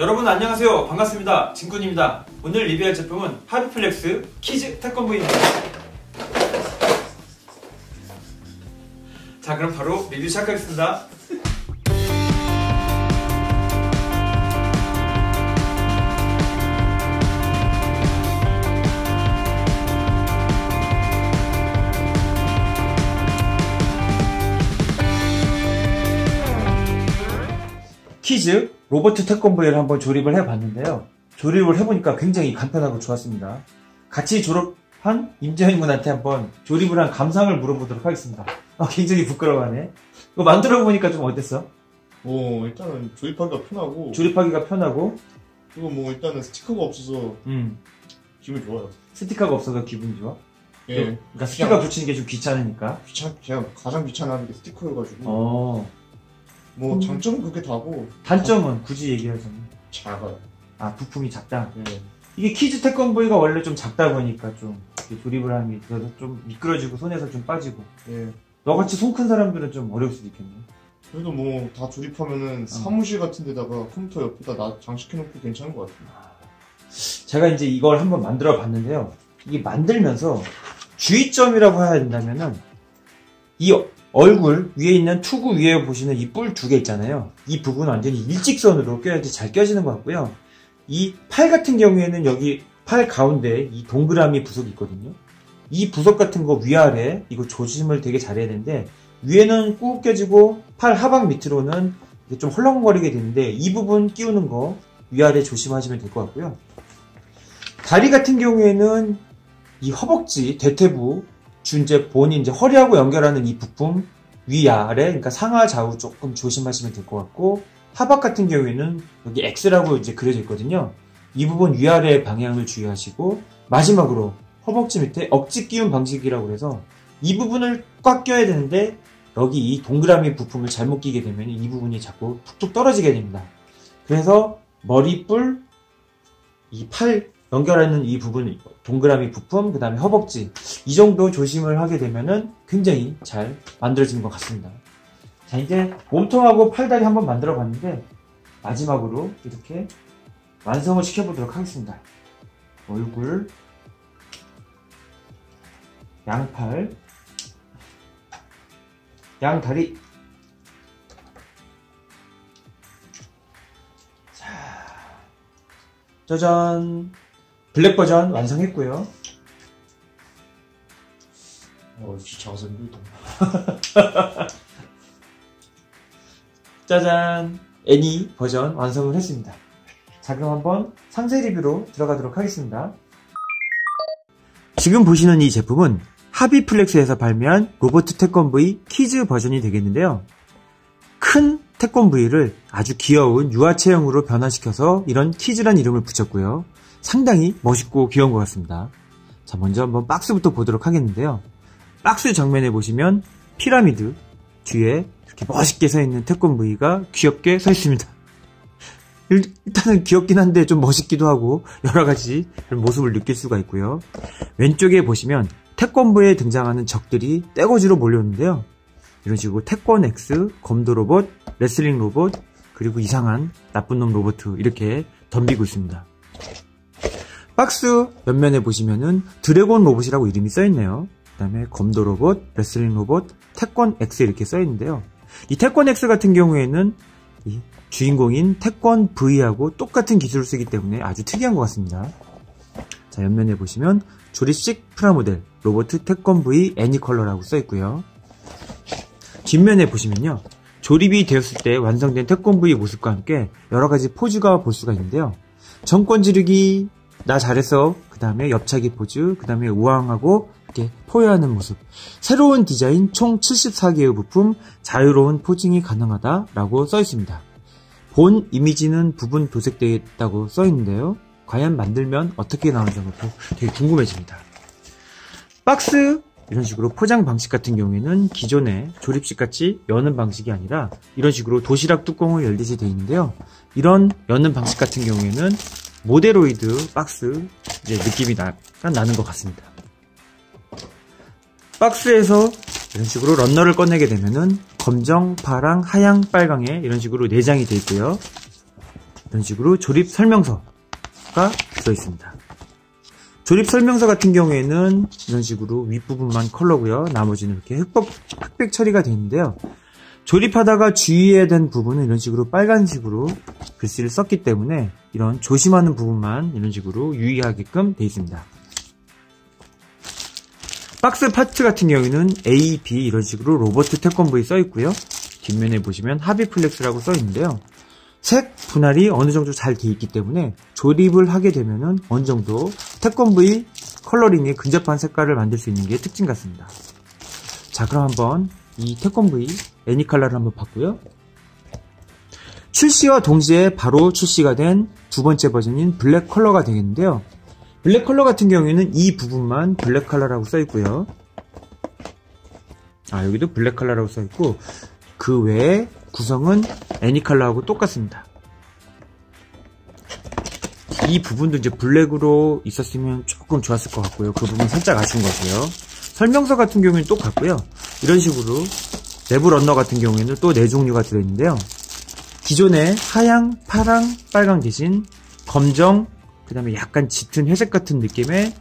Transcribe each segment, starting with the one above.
여러분 안녕하세요. 반갑습니다. 진군입니다. 오늘 리뷰할 제품은 하비플렉스 키즈 태권브이입니다. 자, 그럼 바로 리뷰 시작하겠습니다. 키즈 로봇 태권브이를 한번 조립을 해봤는데요. 조립을 해보니까 굉장히 간편하고 좋았습니다. 같이 졸업한 임재현 군한테 한번 조립을 한 감상을 물어보도록 하겠습니다. 굉장히 부끄러워하네. 이거 만들어보니까 좀 어땠어? 일단은 조립하기가 편하고 그리고 일단은 스티커가 없어서 기분이 좋아요. 스티커가 없어서 기분이 좋아? 예. 그러니까 스티커 붙이는 게 좀 귀찮으니까? 제가 가장 귀찮아하는 게 스티커여가지고 장점은 그게 다고 단점은 굳이 얘기하자면 작아요. 부품이 작다? 예. 이게 키즈 태권브이가 원래 좀 작다 보니까 좀 조립을 하는 게 있어서 좀 미끄러지고 손에서 좀 빠지고. 예. 너같이 손 큰 사람들은 좀 어려울 수도 있겠네. 그래도 다 조립하면은 사무실 같은 데다가 컴퓨터 옆에다 장식해놓고 괜찮은 것 같아요. 제가 이제 이걸 한번 만들어 봤는데요. 이게 만들면서 주의점이라고 해야 된다면은 이 얼굴 위에 있는 투구 위에 보시는 이 뿔 두 개 있잖아요. 이 부분은 완전히 일직선으로 껴야지 잘 껴지는 것 같고요. 이 팔 같은 경우에는 여기 팔 가운데 이 동그라미 부속이 있거든요. 이 부속 같은 거 위아래 이거 조심을 되게 잘해야 되는데 위에는 꾹 껴지고 팔 하방 밑으로는 좀 헐렁거리게 되는데 이 부분 끼우는 거 위아래 조심하시면 될 것 같고요. 다리 같은 경우에는 이 허벅지 대퇴부 본인 이제 허리하고 연결하는 이 부품 위아래, 그러니까 상하 좌우 조금 조심하시면 될 것 같고, 하박 같은 경우에는 여기 X라고 이제 그려져 있거든요. 이 부분 위아래 방향을 주의하시고, 마지막으로 허벅지 밑에 억지 끼운 방식이라고 해서 이 부분을 꽉 껴야 되는데 여기 이 동그라미 부품을 잘못 끼게 되면 이 부분이 자꾸 툭툭 떨어지게 됩니다. 그래서 머리뿔, 이 팔 연결하는 이 부분, 동그라미 부품, 그 다음에 허벅지, 이 정도 조심을 하게 되면은 굉장히 잘 만들어지는 것 같습니다. 자, 이제 몸통하고 팔다리 한번 만들어 봤는데 마지막으로 이렇게 완성을 시켜보도록 하겠습니다. 얼굴, 양팔, 양다리. 자, 짜잔! 블랙 버전 완성했고요. 역시 작아서 힘들다. 짜잔! 애니 버전 완성을 했습니다. 자, 그럼 한번 상세 리뷰로 들어가도록 하겠습니다. 지금 보시는 이 제품은 하비플렉스에서 발매한 로봇 태권브이 키즈 버전이 되겠는데요. 큰 태권브이를 아주 귀여운 유아체형으로 변화시켜서 이런 키즈란 이름을 붙였고요. 상당히 멋있고 귀여운 것 같습니다. 자, 먼저 한번 박스부터 보도록 하겠는데요. 박스 정면에 보시면 피라미드 뒤에 이렇게 멋있게 서 있는 태권브이가 귀엽게 서 있습니다. 일단은 귀엽긴 한데 좀 멋있기도 하고 여러가지 모습을 느낄 수가 있고요. 왼쪽에 보시면 태권브이에 등장하는 적들이 떼거지로 몰려오는데요. 이런 식으로 태권 X, 검도 로봇, 레슬링 로봇, 그리고 이상한 나쁜 놈 로봇 이렇게 덤비고 있습니다. 박스 옆면에 보시면은 드래곤 로봇이라고 이름이 써있네요. 그 다음에 검도 로봇, 레슬링 로봇, 태권 X 이렇게 써있는데요. 이 태권 X 같은 경우에는 이 주인공인 태권 V하고 똑같은 기술을 쓰기 때문에 아주 특이한 것 같습니다. 자, 옆면에 보시면 조립식 프라모델 로봇 태권 V 애니컬러라고 써있고요. 뒷면에 보시면요, 조립이 되었을 때 완성된 태권 V의 모습과 함께 여러가지 포즈가 볼 수가 있는데요. 정권 지르기, 나 잘했어, 그 다음에 옆차기 포즈, 그 다음에 우왕하고 이렇게 포효하는 모습, 새로운 디자인 총 74개의 부품, 자유로운 포징이 가능하다 라고 써있습니다. 본 이미지는 부분 도색되어 있다고 써있는데요. 과연 만들면 어떻게 나오는지 되게 궁금해집니다. 박스 이런 식으로 포장 방식 같은 경우에는 기존의 조립식 같이 여는 방식이 아니라 이런 식으로 도시락 뚜껑을 열듯이 되어 있는데요. 이런 여는 방식 같은 경우에는 모데로이드 박스 이제 느낌이 약간 나는 것 같습니다. 박스에서 이런 식으로 런너를 꺼내게 되면은 검정, 파랑, 하양, 빨강에 이런 식으로 내장이 되어 있고요. 이런 식으로 조립 설명서가 들어 있습니다. 조립 설명서 같은 경우에는 이런 식으로 윗부분만 컬러고요. 나머지는 이렇게 흑백 처리가 되어 있는데요. 조립하다가 주의해야 되는 부분은 이런 식으로 빨간색으로 글씨를 썼기 때문에 이런 조심하는 부분만 이런 식으로 유의하게끔 되어 있습니다. 박스 파트 같은 경우에는 A, B 이런 식으로 로버트 태권브이 써 있고요. 뒷면에 보시면 하비플렉스라고 써 있는데요. 색 분할이 어느 정도 잘 돼 있기 때문에 조립을 하게 되면은 어느 정도 태권브이 컬러링에 근접한 색깔을 만들 수 있는 게 특징 같습니다. 자, 그럼 한번 이 태권브이 애니컬러를 한번 봤고요. 출시와 동시에 바로 출시가 된 두 번째 버전인 블랙 컬러가 되겠는데요. 블랙 컬러 같은 경우에는 이 부분만 블랙 컬러라고 써 있고요. 여기도 블랙 컬러라고 써 있고 그 외에 구성은 애니컬러하고 똑같습니다. 이 부분도 이제 블랙으로 있었으면 조금 좋았을 것 같고요. 그 부분 살짝 아쉬운 것 같고요. 설명서 같은 경우에는 똑같고요. 이런 식으로 내부 런너 같은 경우에는 또 4종류가 들어있는데요. 기존의 하양, 파랑, 빨강 대신 검정, 그 다음에 약간 짙은 회색 같은 느낌의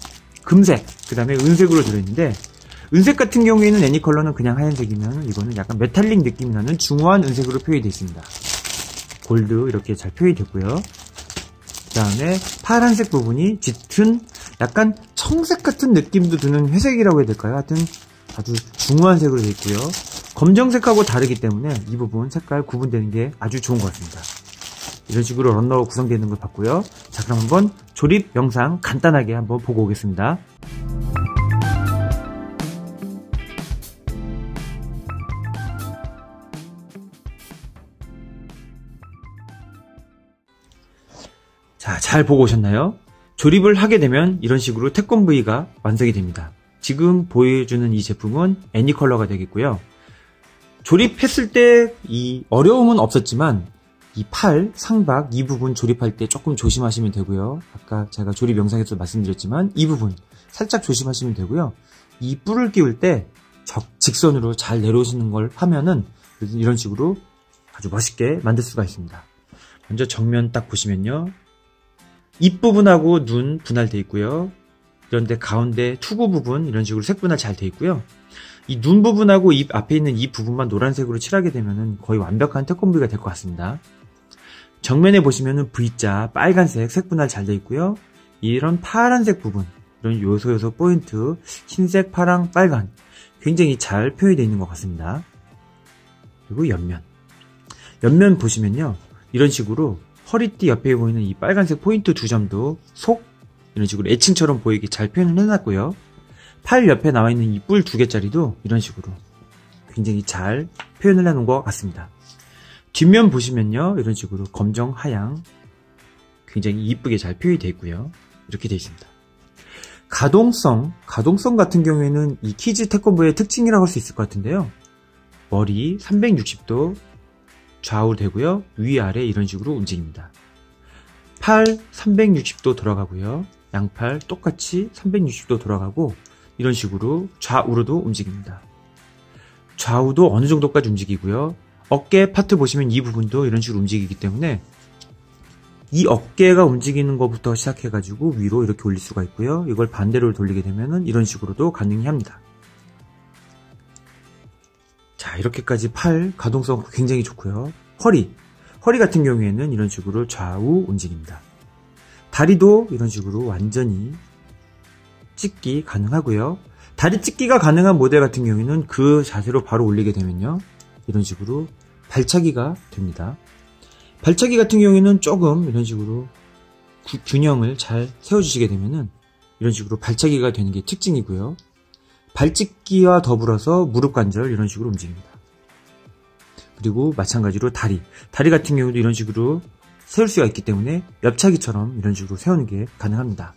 금색, 그 다음에 은색으로 들어있는데 은색 같은 경우에는 애니컬러는 그냥 하얀색이면 이거는 약간 메탈릭 느낌이 나는 중후한 은색으로 표현이 되어 있습니다. 골드 이렇게 잘 표현이 됐고요. 그 다음에 파란색 부분이 짙은 약간 청색 같은 느낌도 드는 회색이라고 해야 될까요? 하여튼 아주 중후한 색으로 되어 있고요. 검정색하고 다르기 때문에 이 부분 색깔 구분되는 게 아주 좋은 것 같습니다. 이런 식으로 런너가 구성되는 걸 봤고요. 자, 그럼 한번 조립 영상 간단하게 한번 보고 오겠습니다. 자, 잘 보고 오셨나요? 조립을 하게 되면 이런 식으로 태권브이가 완성이 됩니다. 지금 보여주는 이 제품은 애니컬러가 되겠고요. 조립했을 때 이 어려움은 없었지만 이 팔, 상박 이 부분 조립할 때 조금 조심하시면 되고요. 아까 제가 조립 영상에서 말씀드렸지만 이 부분 살짝 조심하시면 되고요. 이 뿔을 끼울 때 직선으로 잘 내려오시는 걸 하면은 이런 식으로 아주 멋있게 만들 수가 있습니다. 먼저 정면 딱 보시면요. 입 부분하고 눈 분할되어 있고요. 그런데 가운데 투구 부분 이런 식으로 색 분할 잘 되어 있고요. 이 눈 부분하고 입 앞에 있는 이 부분만 노란색으로 칠하게 되면은 거의 완벽한 태권브이가 될 것 같습니다. 정면에 보시면은 V자 빨간색 색 분할 잘 되어 있고요. 이런 파란색 부분, 이런 요소 포인트, 흰색, 파랑, 빨간 굉장히 잘 표현이 되어 있는 것 같습니다. 그리고 옆면 보시면요. 이런 식으로 허리띠 옆에 보이는 이 빨간색 포인트 2점도 속 이런 식으로 애칭처럼 보이게 잘 표현을 해놨고요. 팔 옆에 나와있는 이 뿔 2개짜리도 이런 식으로 굉장히 잘 표현을 해놓은 것 같습니다. 뒷면 보시면요. 이런 식으로 검정, 하양 굉장히 이쁘게 잘 표현이 되어 있고요. 이렇게 되어 있습니다. 가동성 같은 경우에는 이 키즈 태권브이의 특징이라고 할 수 있을 것 같은데요. 머리 360도 좌우로 되고요. 위아래 이런 식으로 움직입니다. 팔 360도 돌아가고요. 양팔 똑같이 360도 돌아가고 이런 식으로 좌우로도 움직입니다. 좌우도 어느 정도까지 움직이고요. 어깨 파트 보시면 이 부분도 이런 식으로 움직이기 때문에 이 어깨가 움직이는 것부터 시작해가지고 위로 이렇게 올릴 수가 있고요. 이걸 반대로 돌리게 되면은 이런 식으로도 가능히 합니다. 자, 이렇게까지 팔 가동성 굉장히 좋고요. 허리 같은 경우에는 이런 식으로 좌우 움직입니다. 다리도 이런 식으로 완전히 찢기 가능하고요. 다리 찢기가 가능한 모델 같은 경우에는 그 자세로 바로 올리게 되면요. 이런 식으로 발차기가 됩니다. 발차기 같은 경우에는 조금 이런 식으로 균형을 잘 세워주시게 되면은 이런 식으로 발차기가 되는 게 특징이고요. 발찢기와 더불어서 무릎 관절 이런 식으로 움직입니다. 그리고 마찬가지로 다리 같은 경우도 이런 식으로 세울 수가 있기 때문에 옆차기처럼 이런 식으로 세우는 게 가능합니다.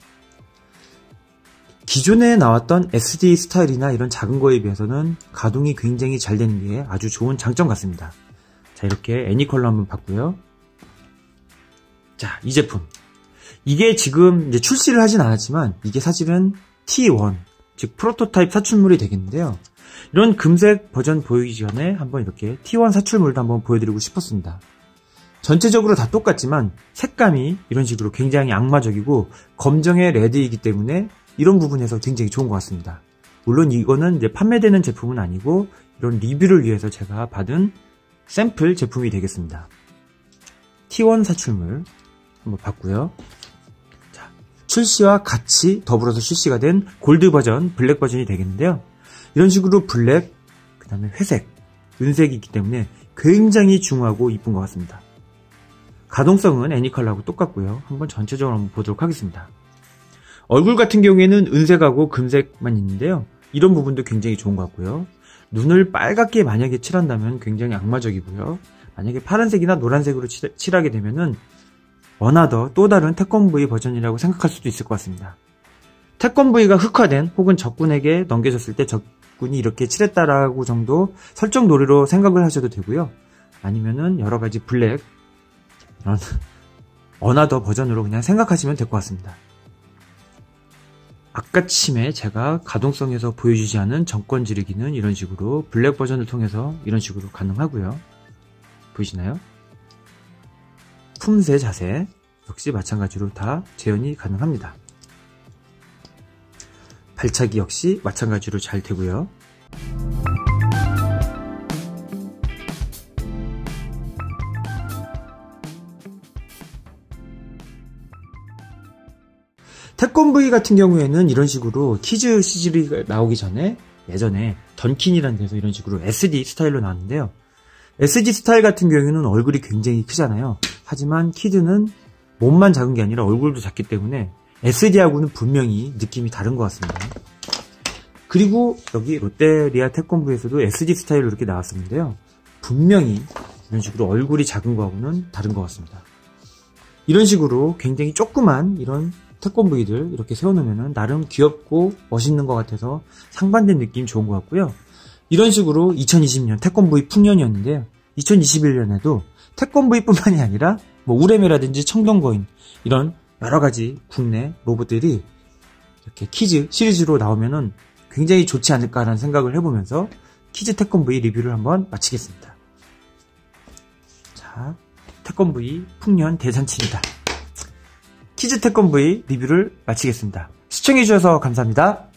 기존에 나왔던 SD 스타일이나 이런 작은 거에 비해서는 가동이 굉장히 잘 되는 게 아주 좋은 장점 같습니다. 자, 이렇게 애니컬러 한번 봤고요. 자, 이 제품. 이게 지금 이제 출시를 하진 않았지만 이게 사실은 T1, 즉 프로토타입 사출물이 되겠는데요. 이런 금색 버전 보이기 전에 한번 이렇게 T1 사출물도 한번 보여드리고 싶었습니다. 전체적으로 다 똑같지만 색감이 이런 식으로 굉장히 악마적이고 검정의 레드이기 때문에 이런 부분에서 굉장히 좋은 것 같습니다. 물론 이거는 이제 판매되는 제품은 아니고 이런 리뷰를 위해서 제가 받은 샘플 제품이 되겠습니다. T1 사출물 한번 봤고요. 자, 출시와 같이 더불어서 출시가 된 골드 버전, 블랙 버전이 되겠는데요. 이런 식으로 블랙, 그 다음에 회색, 은색이 있기 때문에 굉장히 중후하고 이쁜 것 같습니다. 가동성은 애니컬러하고 똑같고요. 한번 전체적으로 한번 보도록 하겠습니다. 얼굴 같은 경우에는 은색하고 금색만 있는데요. 이런 부분도 굉장히 좋은 것 같고요. 눈을 빨갛게 만약에 칠한다면 굉장히 악마적이고요. 만약에 파란색이나 노란색으로 칠하게 되면은 어나더 또 다른 태권브이 버전이라고 생각할 수도 있을 것 같습니다. 태권브이가 흑화된 혹은 적군에게 넘겨졌을 때 적군이 이렇게 칠했다라고 정도 설정 놀이로 생각을 하셔도 되고요. 아니면은 여러 가지 블랙 이런 어나더 버전으로 그냥 생각하시면 될 것 같습니다. 아까침에 제가 가동성에서 보여주지 않은 정권 지르기는 이런 식으로 블랙 버전을 통해서 이런 식으로 가능하고요. 보이시나요? 품새 자세 역시 마찬가지로 다 재현이 가능합니다. 발차기 역시 마찬가지로 잘 되고요. 태권브이 같은 경우에는 이런 식으로 키즈 시리즈가 나오기 전에 예전에 던킨이라는 데서 이런 식으로 SD 스타일로 나왔는데요. SD 스타일 같은 경우에는 얼굴이 굉장히 크잖아요. 하지만 키드는 몸만 작은 게 아니라 얼굴도 작기 때문에 SD하고는 분명히 느낌이 다른 것 같습니다. 그리고 여기 롯데리아 태권브이에서도 SD 스타일로 이렇게 나왔었는데요. 분명히 이런 식으로 얼굴이 작은 거하고는 다른 것 같습니다. 이런 식으로 굉장히 조그만 이런 태권브이들 이렇게 세워놓으면 나름 귀엽고 멋있는 것 같아서 상반된 느낌 좋은 것 같고요. 이런 식으로 2020년 태권브이 풍년이었는데요. 2021년에도 태권브이뿐만이 아니라 뭐 우레메라든지 청동거인 이런 여러가지 국내 로봇들이 이렇게 키즈 시리즈로 나오면은 굉장히 좋지 않을까라는 생각을 해보면서 키즈 태권브이 리뷰를 한번 마치겠습니다. 자, 태권브이 풍년 대잔치입니다. 키즈 태권브이 리뷰를 마치겠습니다. 시청해주셔서 감사합니다.